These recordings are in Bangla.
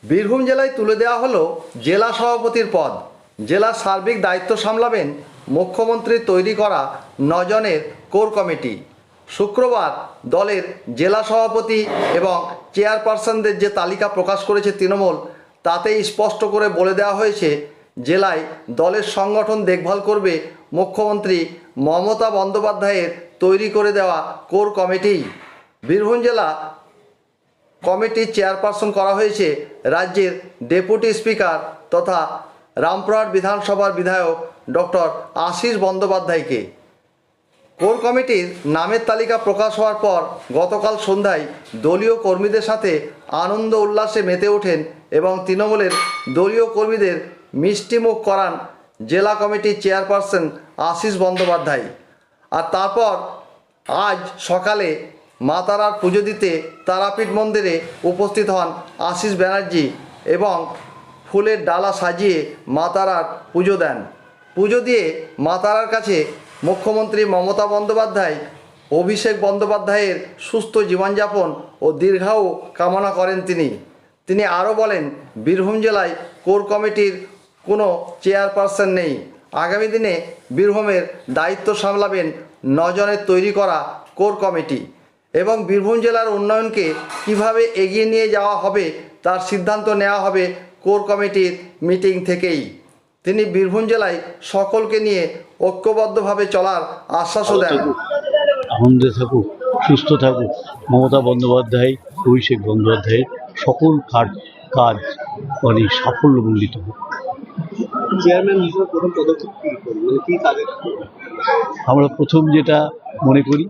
বীরভূম জেলায় তুলে দেওয়া হলো জেলা সভাপতির পদ। জেলার সার্বিক দায়িত্ব সামলাবেন মুখ্যমন্ত্রীর তৈরি করা 9 জনের কোর কমিটি। শুক্রবার দলের জেলা সভাপতি এবং চেয়ারপারসনদের যে তালিকা প্রকাশ করেছে তৃণমূল, তাতেই স্পষ্ট করে বলে দেওয়া হয়েছে জেলায় দলের সংগঠন দেখভাল করবে মুখ্যমন্ত্রী মমতা বন্দ্যোপাধ্যায়ের তৈরি করে দেওয়া কোর কমিটি। বীরভূম জেলা কমিটির চেয়ারপারসন করা হয়েছে রাজ্যের ডেপুটি স্পিকার তথা রামপুরহাট বিধানসভার বিধায়ক ডক্টর আশিস বন্দ্যোপাধ্যায়কে। কোর কমিটির নামের তালিকা প্রকাশ হওয়ার পর গতকাল সন্ধ্যায় দলীয় কর্মীদের সাথে আনন্দ উল্লাসে মেতে ওঠেন এবং তৃণমূলের দলীয় কর্মীদের মিষ্টিমুখ করান জেলা কমিটির চেয়ারপারসন আশিস বন্দ্যোপাধ্যায়। আর তারপর আজ সকালে মা তারার পুজো দিতে তারাপীঠ মন্দিরে উপস্থিত হন আশিস ব্যানার্জি এবং ফুলের ডালা সাজিয়ে মা তারার পুজো দেন। পুজো দিয়ে মা তারার কাছে মুখ্যমন্ত্রী মমতা বন্দ্যোপাধ্যায় অভিষেক বন্দ্যোপাধ্যায়ের সুস্থ জীবনযাপন ও দীর্ঘায়ু কামনা করেন তিনি আরও বলেন, বীরভূম জেলায় কোর কমিটির কোনো চেয়ারপারসন নেই। আগামী দিনে বীরভূমের দায়িত্ব সামলাবেন 9 জনের তৈরি করা কোর কমিটি এবং বীরভূম জেলার উন্নয়নকে কিভাবে এগিয়ে নিয়ে যাওয়া হবে তার সিদ্ধান্ত নেওয়া হবে কোর কমিটির মিটিং থেকেই। তিনি বীরভূম জেলায় সকলকে নিয়ে ঐক্যবদ্ধভাবে চলার আশ্বাসও দেন। আনন্দে থাকুক, সুস্থ থাকুক, মমতা বন্দ্যোপাধ্যায়, অভিষেক বন্দ্যোপাধ্যায়ের সকল কাজ মানে সাফল্যমণ্ডিত হোক। চেয়ারম্যান হিসেবে প্রথম পদক্ষেপ কি কাজে? আমরা প্রথম যেটা মনে করি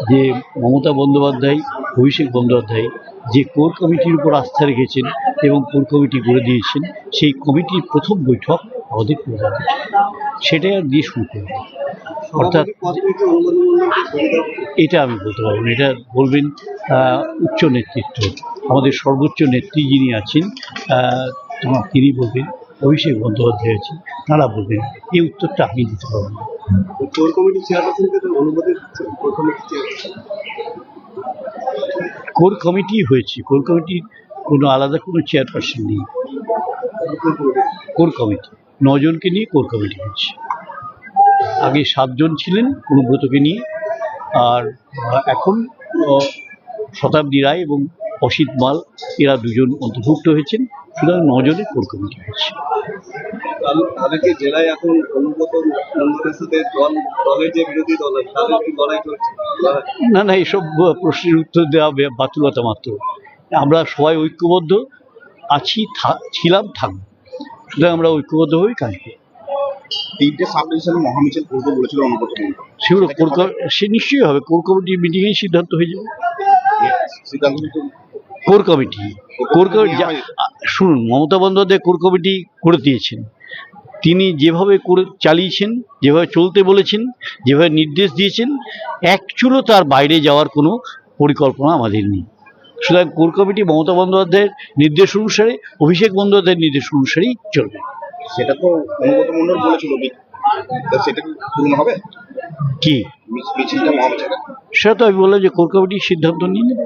যে মমতা বন্দ্যোপাধ্যায়, অভিষেক বন্দ্যোপাধ্যায় যে কোর কমিটির উপর আস্থা রেখেছেন এবং কোর কমিটি করে দিয়েছেন, সেই কমিটির প্রথম বৈঠক আমাদের প্রধান সেটা দিয়ে শুরু করব। অর্থাৎ এটা আমি বলতে পারবো না, এটা বলবেন উচ্চ নেতৃত্ব, আমাদের সর্বোচ্চ নেত্রী যিনি আছেন তিনি বলবেন, অভিষেক বন্দ্যোপাধ্যায় আছেন তারা বলবেন। এই উত্তরটা আমি দিতে পারবো না। কোর কমিটি হয়েছে, কোর কমিটির কোনো আলাদা কোনো চেয়ারপারসন নেই। কোর কমিটি 9 জনকে নিয়ে কোর কমিটি হয়েছে। আগে 7 জন ছিলেন অনুব্রতকে নিয়ে, আর এখন শতাব্দী রায় এবং অসিত মাল এরা 2 জন অন্তর্ভুক্ত হয়েছেন। সুতরাং 9 জনের কোর কমিটি হয়েছে। তাদেরকে জেলায় এখন অনুব্রতের সাথে দলের যে বিরোধী দল আছে তাদের কি লড়াই চলছে? না, এসব প্রশ্নের উত্তর দেওয়া বাতুলতা মাত্র। আমরা সবাই ঐক্যবদ্ধ আছি, ছিলাম, থাকবো। সুতরাং আমরা ঐক্যবদ্ধভাবেই কাজ করি। 3টে সাব ডিভিশনে মহামিছিল করবো বলেছিল অনুব্রত, সেগুলো সে নিশ্চয়ই হবে। কোর কমিটির মিটিংয়েই সিদ্ধান্ত হয়ে যাবে। কোর কমিটি শুনুন, মমতা বন্দ্যোপাধ্যায় কোর কমিটি করে দিয়েছেন। তিনি যেভাবে করে চালিয়েছেন, যেভাবে চলতে বলেছেন, যেভাবে নির্দেশ দিয়েছেন, এক চুলো তার বাইরে যাওয়ার কোনো পরিকল্পনা আমাদের নেই। সুতরাং কোর কমিটি মমতা বন্দ্যোপাধ্যায়ের নির্দেশ অনুসারে, অভিষেক বন্দ্যোপাধ্যায়ের নির্দেশ অনুসারেই চলবে। সেটা তো অনুব্রত মণ্ডল বলেছিল, সেটা কি পূর্ণ হবে? কি মিছিলটা মহামিছিল? সেটা তো আমি বললাম যে কোর কমিটির সিদ্ধান্ত নিয়ে নেবে।